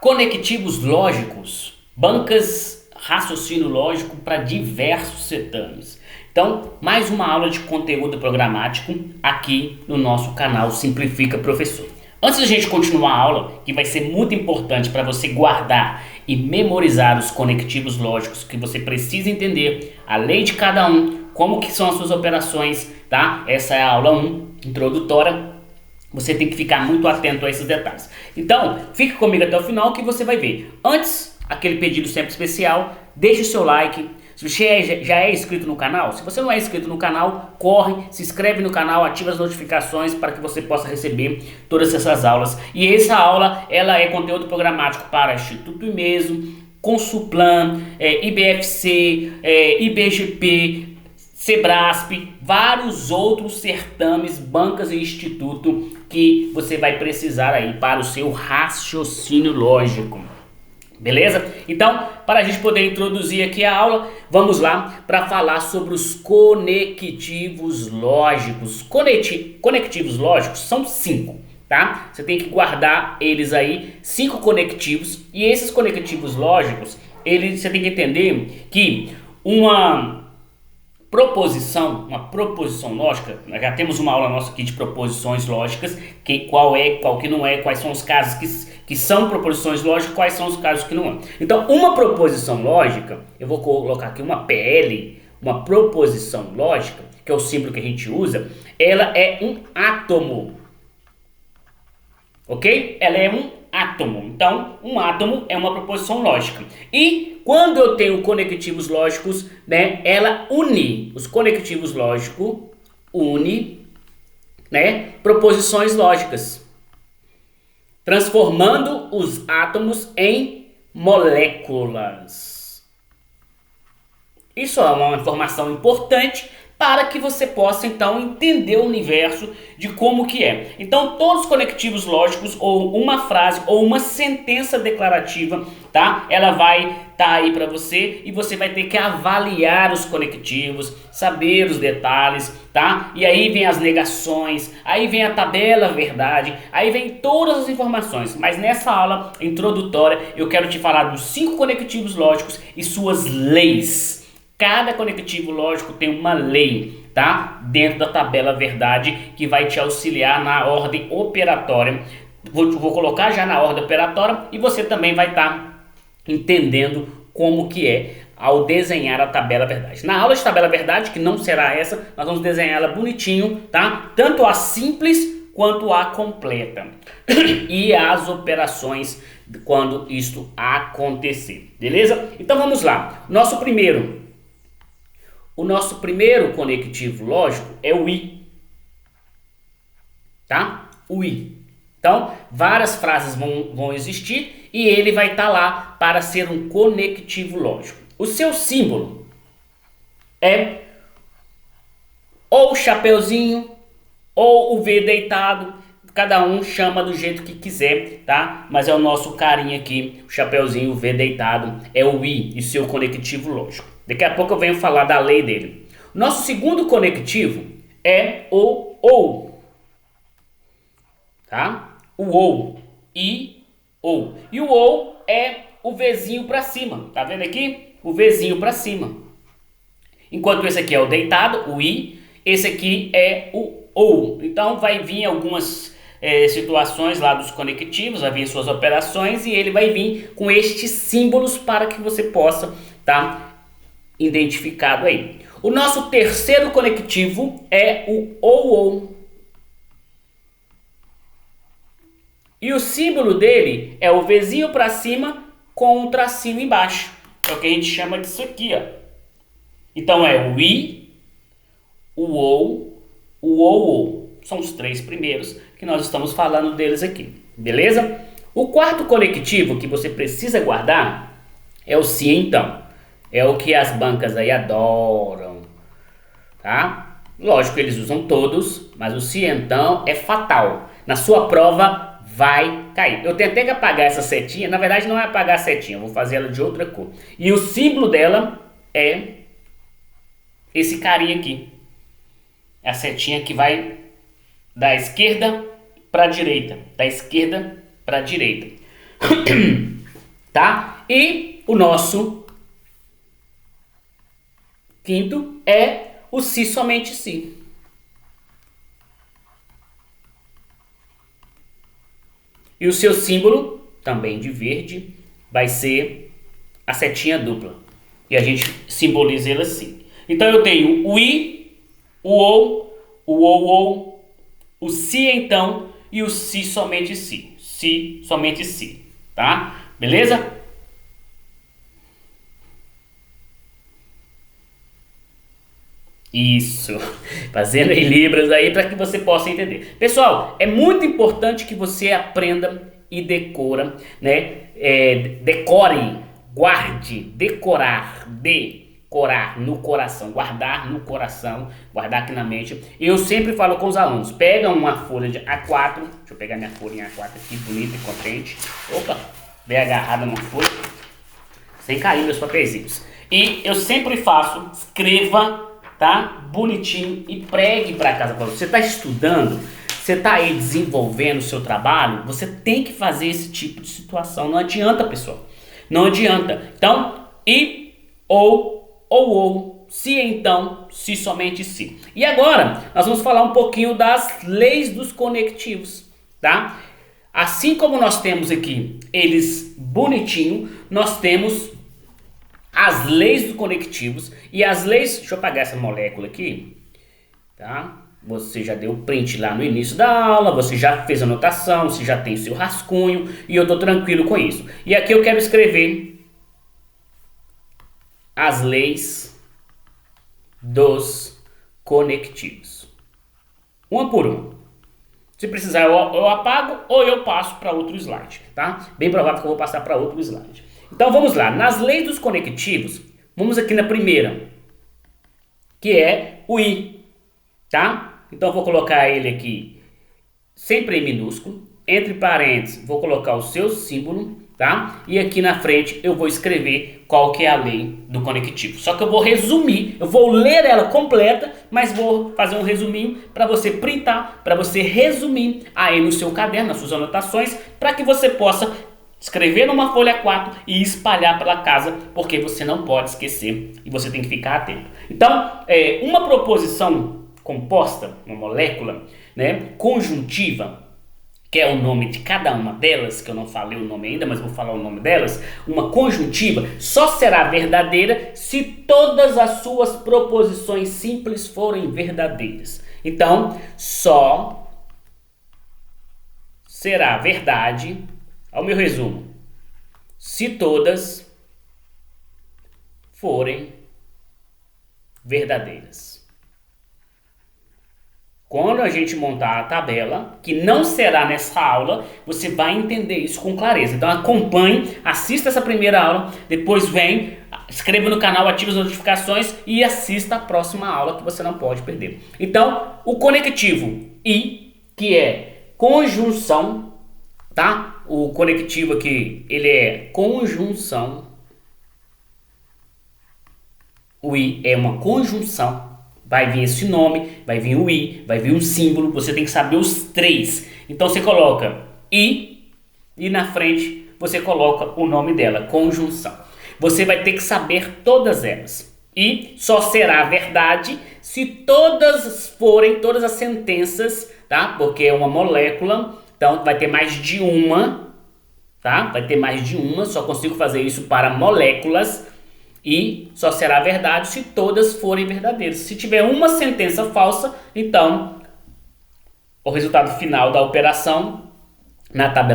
Conectivos lógicos, bancas raciocínio lógico para diversos certames. Então, mais uma aula de conteúdo programático aqui no nosso canal Simplifica Professor. Antes da gente continuar a aula, que vai ser muito importante para você guardar e memorizar os conectivos lógicos que você precisa entender, a lei de cada um, como que são as suas operações, tá? Essa é a aula 1, introdutória. Você tem que ficar muito atento a esses detalhes. Então, fique comigo até o final que você vai ver. Antes, aquele pedido sempre especial, deixe o seu like. Se você já é inscrito no canal, se você não é inscrito no canal, corre, se inscreve no canal, ativa as notificações para que você possa receber todas essas aulas. E essa aula, ela é conteúdo programático para Instituto IMESO, Consulplan, IBFC, IBGP, Sebrasp, vários outros certames, bancas e instituto que você vai precisar aí para o seu raciocínio lógico. Beleza? Então, para a gente poder introduzir aqui a aula, vamos lá para falar sobre os conectivos lógicos. Conectivos lógicos são 5, tá? Você tem que guardar eles aí, 5 conectivos, e esses conectivos lógicos, você tem que entender que uma proposição lógica, nós já temos uma aula nossa aqui de proposições lógicas, qual é, qual que não é, quais são os casos que são proposições lógicas, quais são os casos que não é. Então, uma proposição lógica, eu vou colocar aqui uma PL, uma proposição lógica, que é o símbolo que a gente usa, ela é um átomo, ok? Ela é um átomo. Então, um átomo é uma proposição lógica. E quando eu tenho conectivos lógicos, né, ela une, os conectivos lógicos une, né, proposições lógicas, transformando os átomos em moléculas. Isso é uma informação importante para que você possa então entender o universo de como que é. Então todos os conectivos lógicos ou uma frase ou uma sentença declarativa, tá? Ela vai estar aí para você e você vai ter que avaliar os conectivos, saber os detalhes, tá? E aí vem as negações, aí vem a tabela verdade, aí vem todas as informações. Mas nessa aula introdutória eu quero te falar dos 5 conectivos lógicos e suas leis. Cada conectivo lógico tem uma lei, tá? Dentro da tabela verdade que vai te auxiliar na ordem operatória. Vou colocar já na ordem operatória e você também vai estar entendendo como que é ao desenhar a tabela verdade. Na aula de tabela verdade, que não será essa, nós vamos desenhar ela bonitinho, tá? Tanto a simples quanto a completa. E as operações quando isto acontecer, beleza? Então vamos lá. O nosso primeiro conectivo lógico é o I, tá? O I. Então, várias frases vão existir e ele vai estar lá para ser um conectivo lógico. O seu símbolo é ou o chapeuzinho ou o V deitado, cada um chama do jeito que quiser, tá? Mas é o nosso carinha aqui, o chapeuzinho, o V deitado, é o I e seu conectivo lógico. Daqui a pouco eu venho falar da lei dele. Nosso segundo conectivo é o OU, tá? O OU, I, OU. E o OU é o Vzinho para cima, tá vendo aqui? O Vzinho para cima. Enquanto esse aqui é o deitado, o I, esse aqui é o OU. Então vai vir algumas situações lá dos conectivos, vai vir suas operações e ele vai vir com estes símbolos para que você possa estar identificado aí. O nosso terceiro conectivo é o OU. E o símbolo dele é o Vzinho para cima com um tracinho embaixo. É o que a gente chama disso aqui, ó. Então é o I, o OU, o OU. São os 3 primeiros que nós estamos falando deles aqui, beleza? O quarto conectivo que você precisa guardar é o SI, então. É o que as bancas aí adoram, tá? Lógico que eles usam todos, mas o SI então é fatal. Na sua prova vai cair. Eu tentei que apagar essa setinha, na verdade não é apagar a setinha, eu vou fazer ela de outra cor. E o símbolo dela é esse carinha aqui. É a setinha que vai da esquerda para a direita, da esquerda para a direita. Tá? E o nosso quinto é o se, somente se. E o seu símbolo, também de verde, vai ser a setinha dupla. E a gente simboliza ele assim. Então eu tenho o i, o ou, o se então e o se, somente se. Se, somente se. Tá? Beleza? Isso, fazendo em libras aí para que você possa entender. Pessoal, é muito importante que você aprenda e decora, né? Decore, guarde, decorar no coração, guardar no coração, guardar aqui na mente. Eu sempre falo com os alunos, pega uma folha de A4, deixa eu pegar minha folha em A4 aqui, bonita e contente. Opa, bem agarrada numa folha, sem cair meus papeizinhos. E eu sempre faço, escreva, tá? Bonitinho e pregue para casa. Você está estudando, você está aí desenvolvendo o seu trabalho, você tem que fazer esse tipo de situação. Não adianta, pessoal. Não adianta. Então, e, ou, se então, se, somente se. E agora, nós vamos falar um pouquinho das leis dos conectivos, tá? Assim como nós temos aqui eles bonitinho, nós temos as leis dos conectivos e as leis. Deixa eu apagar essa molécula aqui, tá? Você já deu print lá no início da aula, você já fez a anotação, você já tem o seu rascunho e eu tô tranquilo com isso. E aqui eu quero escrever as leis dos conectivos, uma por uma. Se precisar eu apago ou eu passo para outro slide, tá? Bem provável que eu vou passar para outro slide. Então vamos lá, nas leis dos conectivos, vamos aqui na primeira, que é o i, tá? Então eu vou colocar ele aqui sempre em minúsculo, entre parênteses vou colocar o seu símbolo, tá? E aqui na frente eu vou escrever qual que é a lei do conectivo. Só que eu vou resumir, eu vou ler ela completa, mas vou fazer um resuminho para você printar, para você resumir aí no seu caderno, nas suas anotações, para que você possa escrever numa folha 4 e espalhar pela casa, porque você não pode esquecer e você tem que ficar atento. Então, uma proposição composta, uma molécula, né, conjuntiva, que é o nome de cada uma delas, que eu não falei o nome ainda, mas vou falar o nome delas, uma conjuntiva só será verdadeira se todas as suas proposições simples forem verdadeiras. Então, só será verdade, ao meu resumo, se todas forem verdadeiras. Quando a gente montar a tabela, que não será nessa aula, você vai entender isso com clareza. Então acompanhe, assista essa primeira aula, depois vem, inscreva no canal, ative as notificações e assista a próxima aula que você não pode perder. Então, o conectivo I, que é conjunção, tá? O conectivo aqui, ele é conjunção. O I é uma conjunção. Vai vir esse nome, vai vir o i, vai vir um símbolo, você tem que saber os três. Então você coloca i e na frente você coloca o nome dela, conjunção. Você vai ter que saber todas elas. E só será verdade se todas forem, todas as sentenças, tá? Porque é uma molécula, então vai ter mais de uma, tá? Vai ter mais de uma, só consigo fazer isso para moléculas. E só será verdade se todas forem verdadeiras. Se tiver uma sentença falsa, então o resultado final da operação na tabela